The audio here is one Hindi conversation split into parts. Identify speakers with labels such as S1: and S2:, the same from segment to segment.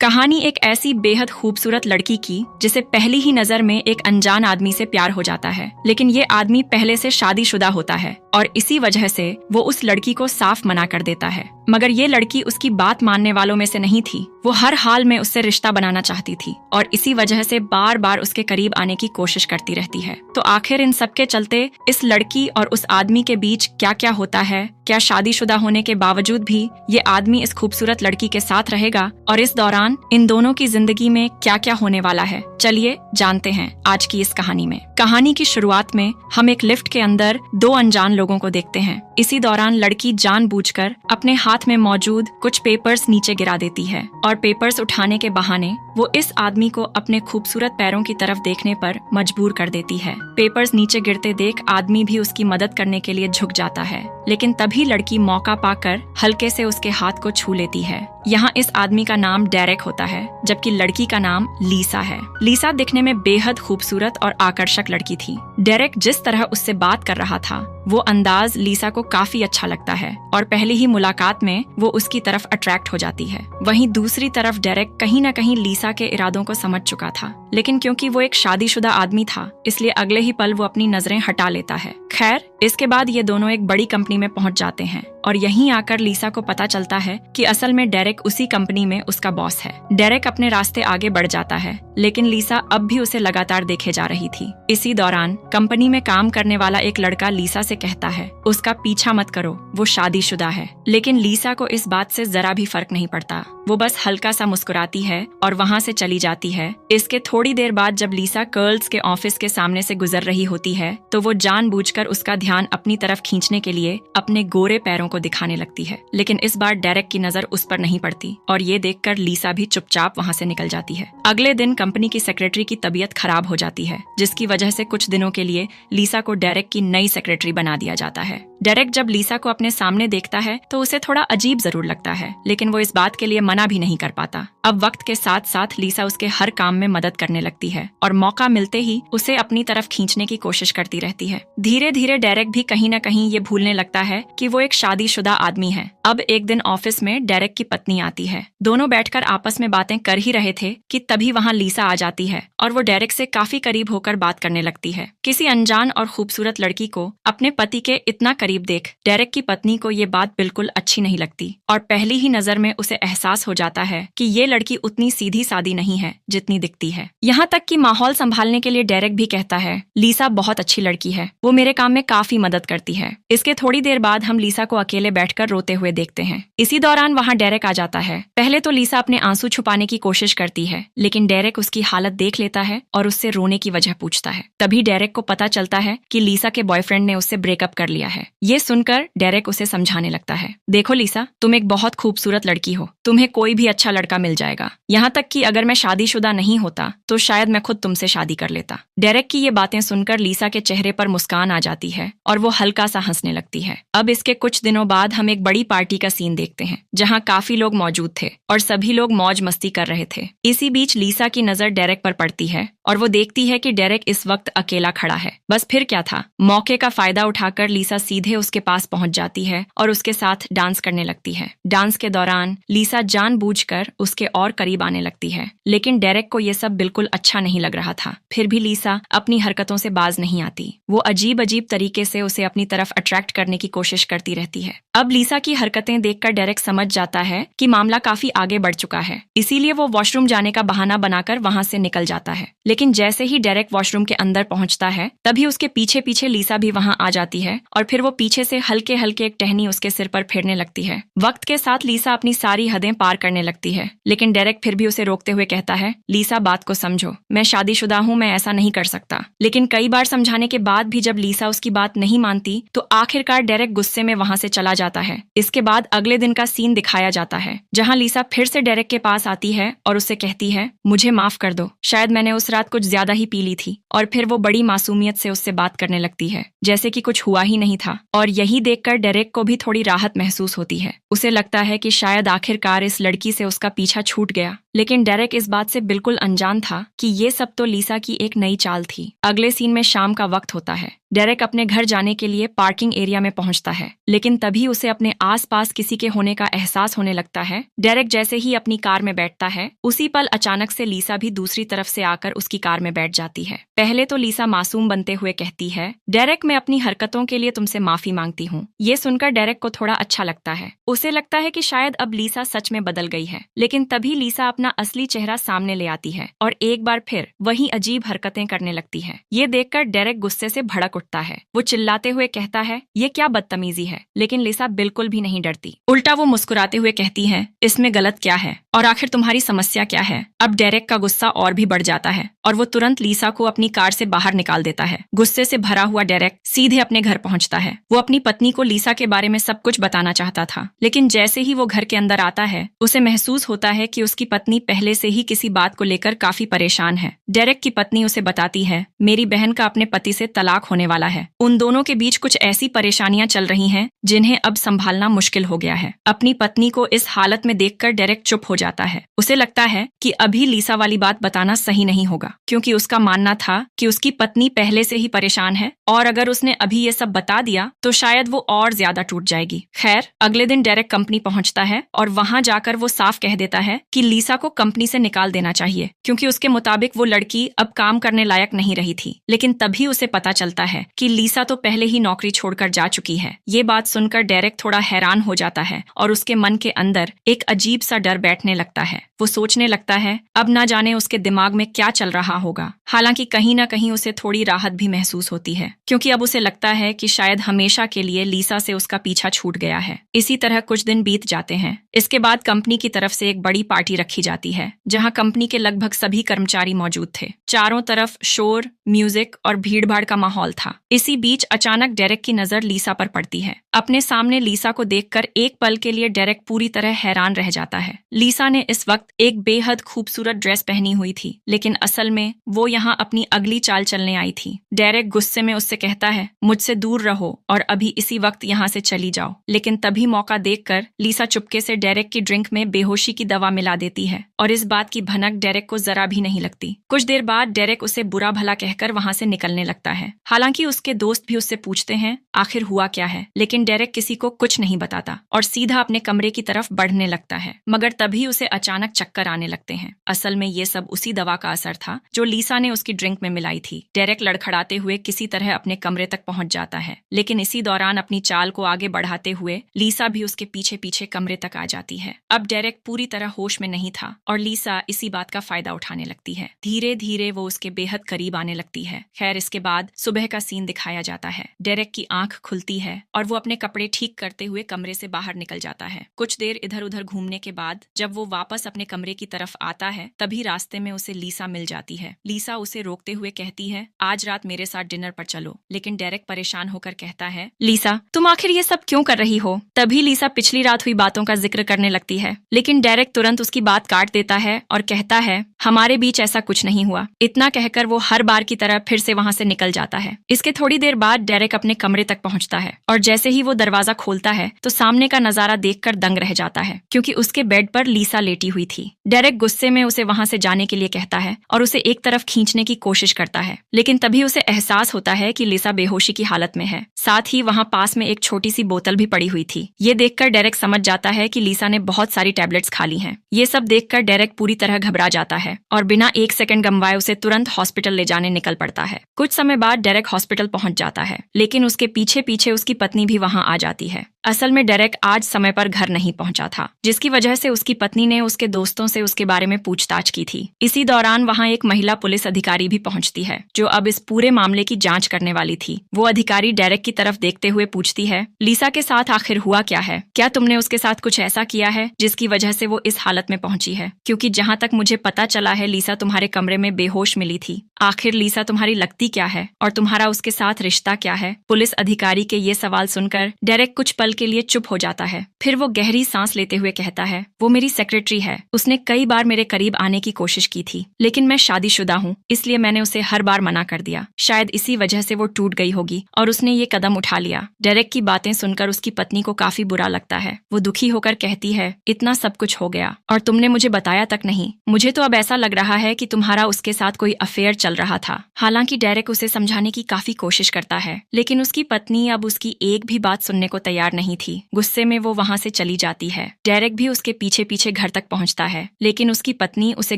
S1: कहानी एक ऐसी बेहद खूबसूरत लड़की की जिसे पहली ही नजर में एक अनजान आदमी से प्यार हो जाता है, लेकिन ये आदमी पहले से शादीशुदा होता है और इसी वजह से वो उस लड़की को साफ मना कर देता है। मगर ये लड़की उसकी बात मानने वालों में से नहीं थी। वो हर हाल में उससे रिश्ता बनाना चाहती थी और इसी वजह से बार बार उसके करीब आने की कोशिश करती रहती है। तो आखिर इन सब के चलते इस लड़की और उस आदमी के बीच क्या क्या होता है? क्या शादीशुदा होने के बावजूद भी ये आदमी इस खूबसूरत लड़की के साथ रहेगा? और इस दौरान इन दोनों की जिंदगी में क्या क्या होने वाला है, चलिए जानते हैं आज की इस कहानी में। कहानी की शुरुआत में हम एक लिफ्ट के अंदर दो अनजान लोगों को देखते हैं। इसी दौरान लड़की जानबूझकर अपने हाथ में मौजूद कुछ पेपर्स नीचे गिरा देती है और पेपर्स उठाने के बहाने वो इस आदमी को अपने खूबसूरत पैरों की तरफ देखने पर मजबूर कर देती है। पेपर्स नीचे गिरते देख आदमी भी उसकी मदद करने के लिए झुक जाता है, लेकिन तभी लड़की मौका पाकर हल्के से उसके हाथ को छू लेती है। यहाँ इस आदमी का नाम डेरेक होता है, जबकि लड़की का नाम लीसा है। लीसा दिखने में बेहद खूबसूरत और आकर्षक लड़की थी। डेरेक जिस तरह उससे बात कर रहा था वो अंदाज लीसा को काफी अच्छा लगता है और पहली ही मुलाकात में वो उसकी तरफ अट्रैक्ट हो जाती है। वहीं दूसरी तरफ डेरेक कहीं न कहीं लीसा के इरादों को समझ चुका था, लेकिन क्योंकि वो एक शादीशुदा आदमी था इसलिए अगले ही पल वो अपनी नजरें हटा लेता है। खैर, इसके बाद ये दोनों एक बड़ी कंपनी में पहुंच जाते हैं और यहीं आकर लीसा को पता चलता है कि असल में डेरेक उसी कंपनी में उसका बॉस है। डेरेक अपने रास्ते आगे बढ़ जाता है, लेकिन लीसा अब भी उसे लगातार देखे जा रही थी। इसी दौरान कंपनी में काम करने वाला एक लड़का लीसा से कहता है, उसका पीछा मत करो, वो शादीशुदा है। लेकिन लीसा को इस बात से जरा भी फर्क नहीं पड़ता। वो बस हल्का सा मुस्कुराती है और वहाँ से चली जाती है। इसके थोड़ी देर बाद जब लीसा कर्ल्स के ऑफिस के सामने से गुजर रही होती है तो वो जानबूझकर उसका ध्यान अपनी तरफ खींचने के लिए अपने गोरे पैरों को दिखाने लगती है, लेकिन इस बार डेरेक की नजर उस पर नहीं पड़ती और ये देखकर लीसा भी चुपचाप वहाँ से निकल जाती है। अगले दिन कंपनी की सेक्रेटरी की तबीयत खराब हो जाती है, जिसकी वजह से कुछ दिनों के लिए लीसा को डेरेक की नई सेक्रेटरी बना दिया जाता है। डेरेक जब लीसा को अपने सामने देखता है तो उसे थोड़ा अजीब जरूर लगता है, लेकिन वो इस बात के लिए मना भी नहीं कर पाता। अब वक्त के साथ साथ लीसा उसके हर काम में मदद करने लगती है और मौका मिलते ही उसे अपनी तरफ खींचने की कोशिश करती रहती है। धीरे धीरे डेरेक भी कहीं न कहीं ये भूलने लगता है कि वो एक शादीशुदा आदमी है। अब एक दिन ऑफिस में डेरेक की पत्नी आती है। दोनों बैठकर आपस में बातें कर ही रहे थे कि तभी वहाँ लीसा आ जाती है और वो डेरेक से काफी करीब होकर बात करने लगती है। किसी अनजान और खूबसूरत लड़की को अपने पति के इतना करीब देख डेरेक की पत्नी को ये बात बिल्कुल अच्छी नहीं लगती और पहली ही नजर में उसे एहसास हो जाता है कि ये लड़की उतनी सीधी सादी नहीं है जितनी दिखती है। यहाँ तक कि माहौल संभालने के लिए डेरेक भी कहता है, लीसा बहुत अच्छी लड़की है, वो मेरे काम में काफी मदद करती है। इसके थोड़ी देर बाद हम लीसा को अकेले बैठकर रोते हुए देखते हैं। इसी दौरान वहाँ डेरेक आ जाता है। पहले तो लीसा अपने आंसू छुपाने की कोशिश करती है, लेकिन डेरेक उसकी हालत देख लेता है और उससे रोने की वजह पूछता है। तभी डेरेक को पता चलता है कि लीसा के बॉयफ्रेंड ने उससे ब्रेकअप कर लिया है। ये सुनकर डेरेक उसे समझाने लगता है, देखो लीसा, तुम एक बहुत खूबसूरत लड़की हो, तुम्हें कोई भी अच्छा लड़का मिल जाएगा। यहाँ तक कि अगर मैं शादीशुदा नहीं होता तो शायद मैं खुद तुमसे शादी कर लेता। डेरेक की ये बातें सुनकर लीसा के चेहरे पर मुस्कान आ जाती है और वो हल्का सा हंसने लगती है। अब इसके कुछ दिनों बाद हम एक बड़ी पार्टी का सीन देखते हैं जहाँ काफी लोग मौजूद थे और सभी लोग मौज मस्ती कर रहे थे। इसी बीच लीसा की नजर डेरेक पर पड़ती है और वो देखती है कि डेरेक इस वक्त अकेला खड़ा है। बस फिर क्या था, मौके का फायदा उठाकर लीसा सीधे उसके पास पहुंच जाती है और उसके साथ डांस करने लगती है। डांस के दौरान लीसा जानबूझकर उसके और करीब आने लगती है, लेकिन डेरेक को ये सब बिल्कुल अच्छा नहीं लग रहा था। फिर भी लीसा अपनी हरकतों से बाज नहीं आती। वो अजीब अजीब तरीके से उसे अपनी तरफ अट्रैक्ट करने की कोशिश करती रहती है। अब लीसा की हरकतें देखकर डेरेक समझ जाता है कि मामला काफी आगे बढ़ चुका है, इसीलिए वो वॉशरूम जाने का बहाना बनाकर वहाँ से निकल जाता है। लेकिन जैसे ही डेरेक वॉशरूम के अंदर पहुंचता है तभी उसके पीछे पीछे लीसा भी वहां आ जाती है और फिर वो पीछे से हल्के हल्के एक टहनी उसके सिर पर फेरने लगती है। वक्त के साथ लीसा अपनी सारी हदें पार करने लगती है, लेकिन डेरेक फिर भी उसे रोकते हुए कहता है, लीसा, बात को समझो, मैं शादीशुदा हूँ, मैं ऐसा नहीं कर सकता। लेकिन कई बार समझाने के बाद भी जब लीसा उसकी बात नहीं मानती तो आखिरकार डेरेक गुस्से में वहां से चला जाता है। इसके बाद अगले दिन का सीन दिखाया जाता है जहाँ लीसा फिर से डेरेक के पास आती है और उससे कहती है, मुझे माफ कर दो, शायद मैंने उस रात कुछ ज्यादा ही पी ली थी। और फिर वो बड़ी मासूमियत से उससे बात करने लगती है, जैसे कि कुछ हुआ ही नहीं था। और यही देखकर डेरेक को भी थोड़ी राहत महसूस होती है। उसे लगता है कि शायद आखिरकार इस लड़की से उसका पीछा छूट गया। लेकिन डेरेक इस बात से बिल्कुल अनजान था कि ये सब तो लीसा की एक नई चाल थी। अगले सीन में शाम का वक्त होता है। डेरेक अपने घर जाने के लिए पार्किंग एरिया में पहुंचता है, लेकिन तभी उसे अपने आसपास किसी के होने का एहसास होने लगता है। डेरेक जैसे ही अपनी कार में बैठता है, उसी पल अचानक से लीसा भी दूसरी तरफ से आकर उसकी कार में बैठ जाती है। पहले तो लीसा मासूम बनते हुए कहती है, डेरेक, मैं अपनी हरकतों के लिए तुमसे माफी मांगती हूँ। ये सुनकर डेरेक को थोड़ा अच्छा लगता है। उसे लगता है कि शायद अब लीसा सच में बदल गई है। लेकिन तभी लीसा अपना असली चेहरा सामने ले आती है और एक बार फिर वही अजीब हरकतें करने लगती है। ये देखकर डेरेक गुस्से से भड़क उठता है। वो चिल्लाते हुए कहता है, ये क्या बदतमीजी है। लेकिन लीसा बिल्कुल भी नहीं डरती। उल्टा वो मुस्कुराते हुए कहती है, इसमें गलत क्या है और आखिर तुम्हारी समस्या क्या है। अब डेरेक का गुस्सा और भी बढ़ जाता है और वो तुरंत लीसा को अपनी कार से बाहर निकाल देता है। गुस्से से भरा हुआ डेरेक सीधे अपने घर पहुंचता है। वो अपनी पत्नी को लीसा के बारे में सब कुछ बताना चाहता था, लेकिन जैसे ही वो घर के अंदर आता है, उसे महसूस होता है कि उसकी पत्नी पहले से ही किसी बात को लेकर काफी परेशान है। डेरेक की पत्नी उसे बताती है, मेरी बहन का अपने पति से तलाक होने वाला है। उन दोनों के बीच कुछ ऐसी परेशानियां चल रही हैं जिन्हें अब संभालना मुश्किल हो गया है। अपनी पत्नी को इस हालत में देखकर डेरेक चुप हो जाता है। उसे लगता है कि अभी लीसा वाली बात बताना सही नहीं होगा, क्योंकि उसका मानना था कि उसकी पत्नी पहले से ही परेशान है और अगर उसने अभी ये सब बता दिया तो शायद वो और ज्यादा टूट जाएगी। खैर, अगले दिन डेरेक कंपनी पहुंचता है और वहां जाकर वो साफ कह देता है कि लीसा को कंपनी से निकाल देना चाहिए, क्योंकि उसके मुताबिक वो लड़की अब काम करने लायक नहीं रही थी। लेकिन तभी उसे पता चलता है कि लीसा तो पहले ही नौकरी छोड़कर जा चुकी है। ये बात सुनकर डेरेक थोड़ा हैरान हो जाता है और उसके मन के अंदर एक अजीब सा डर बैठने लगता है। वो सोचने लगता है, अब ना जाने उसके दिमाग में क्या चल रहा होगा। हालांकि कहीं ना कहीं उसे थोड़ी राहत भी महसूस होती है, क्योंकि अब उसे लगता है कि शायद हमेशा के लिए लीसा से उसका पीछा छूट गया है। इसी तरह कुछ दिन बीत जाते हैं। इसके बाद कंपनी की तरफ से एक बड़ी पार्टी रखी जाती है, जहां कंपनी के लगभग सभी कर्मचारी मौजूद थे। चारों तरफ शोर, म्यूजिक और भीड़भाड़ का माहौल था। इसी बीच अचानक डेरेक की नजर लीसा पर पड़ती है। अपने सामने लीसा को देखकर एक पल के लिए डेरेक पूरी तरह हैरान रह जाता है। लीसा ने इस वक्त एक बेहद खूबसूरत ड्रेस पहनी हुई थी, लेकिन असल में वो यहाँ अपनी अगली चाल चलने आई थी। डेरेक गुस्से में उससे कहता है, मुझसे दूर रहो और अभी इसी वक्त यहाँ से चली जाओ। लेकिन तभी मौका देखकर लीसा चुपके से डेरेक की ड्रिंक में बेहोशी की दवा मिला देती है और इस बात की भनक डेरेक को जरा भी नहीं लगती। कुछ देर बाद डेरेक उसे बुरा भला कहकर वहां से निकलने लगता है। हालांकि उसके दोस्त भी उससे पूछते हैं आखिर हुआ क्या है, लेकिन डेरेक किसी को कुछ नहीं बताता और सीधा अपने कमरे की तरफ बढ़ने लगता है। मगर तभी उसे अचानक चक्कर आने लगते हैं। असल में ये सब उसी दवा का असर था जो लीसा ने उसकी ड्रिंक में मिलाई थी। डेरेक लड़खड़ाते हुए किसी तरह अपने कमरे तक पहुंच जाता है, लेकिन इसी दौरान अपनी चाल को आगे बढ़ाते हुए लीसा भी उसके पीछे पीछे कमरे तक आ जाती है। अब डेरेक पूरी तरह होश में नहीं था और लीसा इसी बात का फायदा उठाने लगती है। धीरे धीरे वो उसके बेहद करीब आने लगती है। खैर, इसके बाद सुबह का सीन दिखाया जाता है। डेरेक की आंख खुलती है और वो अपने कपड़े ठीक करते हुए कमरे से बाहर निकल जाता है। कुछ देर इधर उधर घूमने के बाद जब वो वापस अपने कमरे की तरफ आता है, तभी रास्ते में उसे लीसा मिल जाती है। लीसा उसे रोकते हुए कहती है, आज रात मेरे साथ डिनर पर चलो। लेकिन डेरेक परेशान होकर कहता है, लीसा, तुम आखिर ये सब क्यों कर रही हो। तभी लीसा पिछली रात हुई बातों का जिक्र करने लगती है, लेकिन डेरेक तुरंत उसकी बात काट देता है और कहता है, हमारे बीच ऐसा कुछ नहीं हुआ। इतना कहकर वो हर बार की तरह फिर से वहां से निकल जाता है। इसके थोड़ी देर बाद डेरेक अपने कमरे तक पहुंचता है और जैसे ही वो दरवाजा खोलता है तो सामने का नजारा देखकर दंग रह जाता है, क्योंकि उसके बेड पर लीसा लेटी हुई थी। डेरेक गुस्से में उसे वहां से जाने के लिए कहता है और उसे एक तरफ खींचने की कोशिश करता है, लेकिन तभी उसे एहसास होता है कि लीसा बेहोशी की हालत में है। साथ ही वहां पास में एक छोटी सी बोतल भी पड़ी हुई थी। ये देखकर डेरेक समझ जाता है कि लीसा ने बहुत सारी टैबलेट्स खा ली हैं। ये सब देखकर डेरेक पूरी तरह घबरा जाता है और बिना एक सेकंड गंवाए उसे तुरंत हॉस्पिटल ले जाने निकल पड़ता है। कुछ समय बाद डेरेक हॉस्पिटल पहुंच जाता है, लेकिन उसके पीछे पीछे उसकी पत्नी भी वहां आ जाती है। असल में डेरेक आज समय पर घर नहीं पहुंचा था, जिसकी वजह से उसकी पत्नी ने उसके दोस्तों से उसके बारे में पूछताछ की थी। इसी दौरान वहां एक महिला पुलिस अधिकारी भी पहुंचती है, जो अब इस पूरे मामले की जांच करने वाली थी। वो अधिकारी डेरेक की तरफ देखते हुए पूछती है, लीसा के साथ आखिर हुआ क्या है? क्या तुमने उसके साथ कुछ ऐसा किया है जिसकी वजह से वो इस हालत में पहुंची है? क्योंकि जहां तक मुझे पता चला है, लीसा तुम्हारे कमरे में बेहोश मिली थी। आखिर लीसा तुम्हारी लगती क्या है और तुम्हारा उसके साथ रिश्ता क्या है? पुलिस अधिकारी के ये सवाल सुनकर डेरेक कुछ पल के लिए चुप हो जाता है। फिर वो गहरी सांस लेते हुए कहता है, वो मेरी सेक्रेटरी है। उसने कई बार मेरे करीब आने की कोशिश की थी, लेकिन मैं शादीशुदा हूँ, इसलिए मैंने उसे हर बार मना कर दिया। शायद इसी वजह से वो टूट गई होगी और उसने ये कदम उठा लिया। डेरेक की बातें सुनकर उसकी पत्नी को काफी बुरा लगता है। वो दुखी होकर कहती है, इतना सब कुछ हो गया और तुमने मुझे बताया तक नहीं। मुझे तो अब ऐसा लग रहा है कि तुम्हारा उसके साथ कोई अफेयर चल रहा था। हालांकि डेरेक उसे समझाने की काफी कोशिश करता है, लेकिन उसकी पत्नी अब उसकी एक भी बात सुनने को तैयार नहीं थी। गुस्से में वो वहाँ से चली जाती है। डेरेक भी उसके पीछे पीछे घर तक पहुँचता है, लेकिन उसकी पत्नी उसे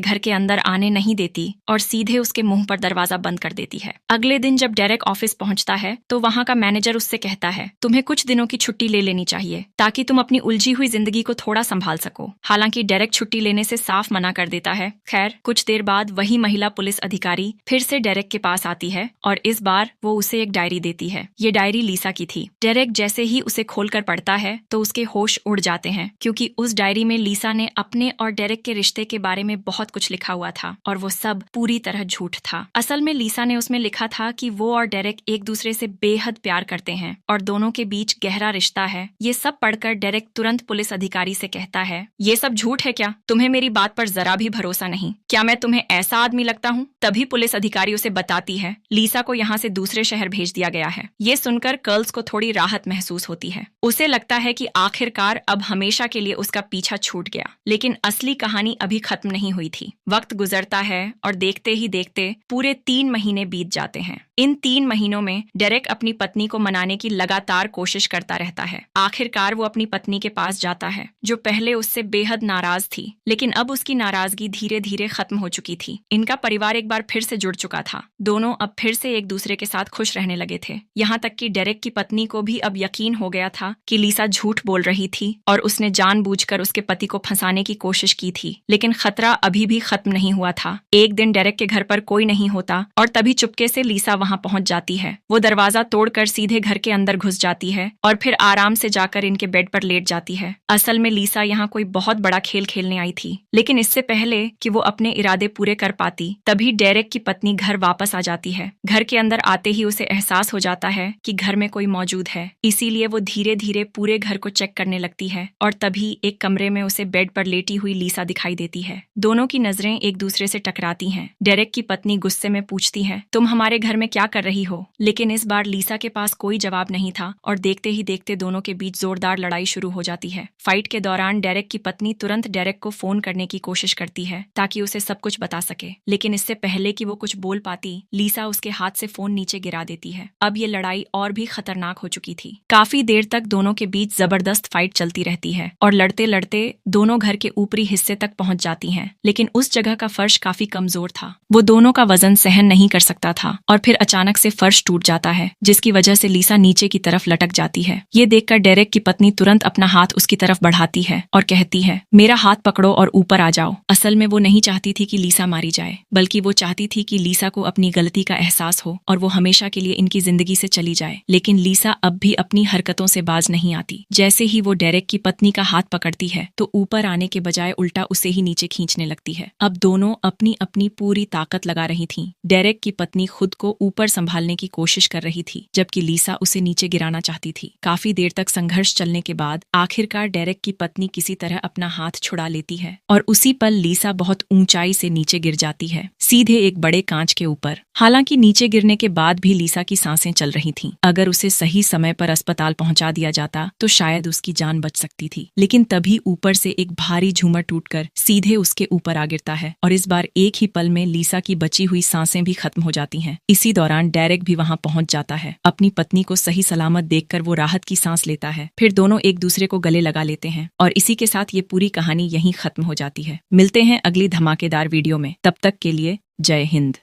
S1: घर के अंदर आने नहीं देती और सीधे उसके मुंह पर दरवाजा बंद कर देती है। अगले दिन जब डेरेक ऑफिस पहुंचता है तो वहाँ का मैनेजर उससे कहता है, तुम्हें कुछ दिनों की छुट्टी ले लेनी चाहिए ताकि तुम अपनी उलझी हुई जिंदगी को थोड़ा संभाल सको। हालांकि डेरेक छुट्टी लेने से साफ मना कर देता है। खैर, कुछ देर बाद वही महिला पुलिस अधिकारी फिर से डेरेक के पास आती है और इस बार वो उसे एक डायरी देती है। ये डायरी लीसा की थी। डेरेक जैसे ही उसे खोलकर पढ़ता है तो उसके होश उड़ जाते हैं, क्योंकि उस डायरी में लीसा ने अपने और डेरेक के रिश्ते के बारे में बहुत कुछ लिखा हुआ था और वो सब पूरी तरह झूठ था। असल में लीसा ने उसमें लिखा था कि वो और डेरेक एक दूसरे से बेहद प्यार करते हैं और दोनों के बीच गहरा रिश्ता है। ये सब पढ़कर डेरेक तुरंत पुलिस अधिकारी से कहता है, ये सब झूठ है क्या? तुम्हें मेरी बात पर जरा भी भरोसा नहीं? क्या मैं तुम्हें ऐसा आदमी लगता हूँ? तभी पुलिस अधिकारी उसे बताती है, लीसा को यहाँ से दूसरे शहर भेज दिया गया है। ये सुनकर कर्ल्स को थोड़ी राहत महसूस होती है। उसे लगता है कि आखिरकार अब हमेशा के लिए उसका पीछा छूट गया, लेकिन असली कहानी अभी खत्म नहीं हुई थी। वक्त गुजरता है और देखते ही देखते पूरे 3 महीने बीत जाते हैं। इन 3 महीनों में डेरेक अपनी पत्नी को मनाने की लगातार कोशिश करता रहता है। आखिरकार वो अपनी पत्नी के पास जाता है, जो पहले उससे बेहद नाराज थी, लेकिन अब उसकी नाराजगी धीरे धीरे खत्म हो चुकी थी। इनका परिवार एक बार फिर से जुड़ चुका था। दोनों अब फिर से एक दूसरे के साथ खुश रहने लगे थे। यहाँ तक कि डेरेक की पत्नी को भी अब यकीन हो गया था कि लीसा झूठ बोल रही थी और उसने जानबूझकर उसके पति को फंसाने की कोशिश की थी। लेकिन खतरा अभी भी खत्म नहीं हुआ था। एक दिन डेरेक के घर पर कोई नहीं होता और तभी चुपके से लीसा वहाँ पहुँच जाती है। वो दरवाजा तोड़कर सीधे घर के अंदर घुस जाती है और फिर आराम से जाकर इनके बेड पर लेट जाती है। असल में लीसा यहाँ कोई बहुत बड़ा खेल खेलने आई थी, लेकिन इससे पहले कि वो अपने इरादे पूरे कर पाती, तभी डेरेक की पत्नी घर वापस आ जाती है। घर के अंदर आते ही उसे एहसास हो जाता है कि घर में कोई मौजूद है, इसीलिए वो धीरे धीरे पूरे घर को चेक करने लगती है और तभी एक कमरे में उसे बेड पर लेटी हुई लीसा दिखाई देती है। दोनों की नजरें एक दूसरे से टकराती हैं। डेरेक की पत्नी गुस्से में पूछती है, तुम हमारे घर में क्या कर रही हो? लेकिन इस बार लीसा के पास कोई जवाब नहीं था और देखते ही देखते दोनों के बीच जोरदार लड़ाई शुरू हो जाती है। फाइट के दौरान डेरेक की पत्नी तुरंत डेरेक को फोन करने की कोशिश करती है ताकि उसे सब कुछ बता सके, लेकिन इससे पहले कि वो कुछ बोल पाती, लीसा उसके हाथ से फोन नीचे गिरा देती है। अब ये लड़ाई और भी खतरनाक हो चुकी थी। काफी देर तक दोनों के बीच जबरदस्त फाइट चलती रहती है और लड़ते लड़ते दोनों घर के ऊपरी हिस्से तक पहुंच जाती हैं। लेकिन उस जगह का फर्श काफी कमजोर था। वो दोनों का वजन सहन नहीं कर सकता था और फिर अचानक से फर्श टूट जाता है, जिसकी वजह से लीसा नीचे की तरफ लटक जाती है। ये देखकर डेरेक की पत्नी तुरंत अपना हाथ उसकी तरफ बढ़ाती है और कहती है, मेरा हाथ पकड़ो और ऊपर आ जाओ। असल में वो नहीं चाहती थी कि लीसा मारी जाए, बल्कि वो चाहती थी कि लीसा को अपनी गलती का एहसास हो और वो हमेशा के लिए इनकी जिंदगी से चली जाए। लेकिन लीसा अब भी अपनी हरकतों से बाज नहीं आती। जैसे ही वो डेरेक की पत्नी का हाथ पकड़ती है तो ऊपर आने के बजाय उल्टा उसे ही नीचे खींचने लगती है। अब दोनों अपनी अपनी पूरी ताकत लगा रही थीं। डेरेक की पत्नी खुद को ऊपर संभालने की कोशिश कर रही थी, जबकि लीसा उसे नीचे गिराना चाहती थी। काफी देर तक संघर्ष चलने के बाद आखिरकार डेरेक की पत्नी किसी तरह अपना हाथ छुड़ा लेती है और उसी पल लीसा बहुत ऊंचाई से नीचे गिर जाती है, सीधे एक बड़े कांच के ऊपर। हालांकि नीचे गिरने के बाद भी लीसा की सांसें चल रही थीं। अगर उसे सही समय पर अस्पताल पहुंचा दिया जाता तो शायद उसकी जान बच सकती थी। लेकिन तभी ऊपर से एक भारी झूमर टूटकर सीधे उसके ऊपर आ गिरता है और इस बार एक ही पल में लीसा की बची हुई सांसें भी खत्म हो जाती हैं। इसी दौरान डेरेक भी वहां पहुंच जाता है। अपनी पत्नी को सही सलामत देखकर वो राहत की सांस लेता है। फिर दोनों एक दूसरे को गले लगा लेते हैं और इसी के साथ ये पूरी कहानी यहीं खत्म हो जाती है। मिलते हैं अगली धमाकेदार वीडियो में। तब तक के लिए जय हिंद।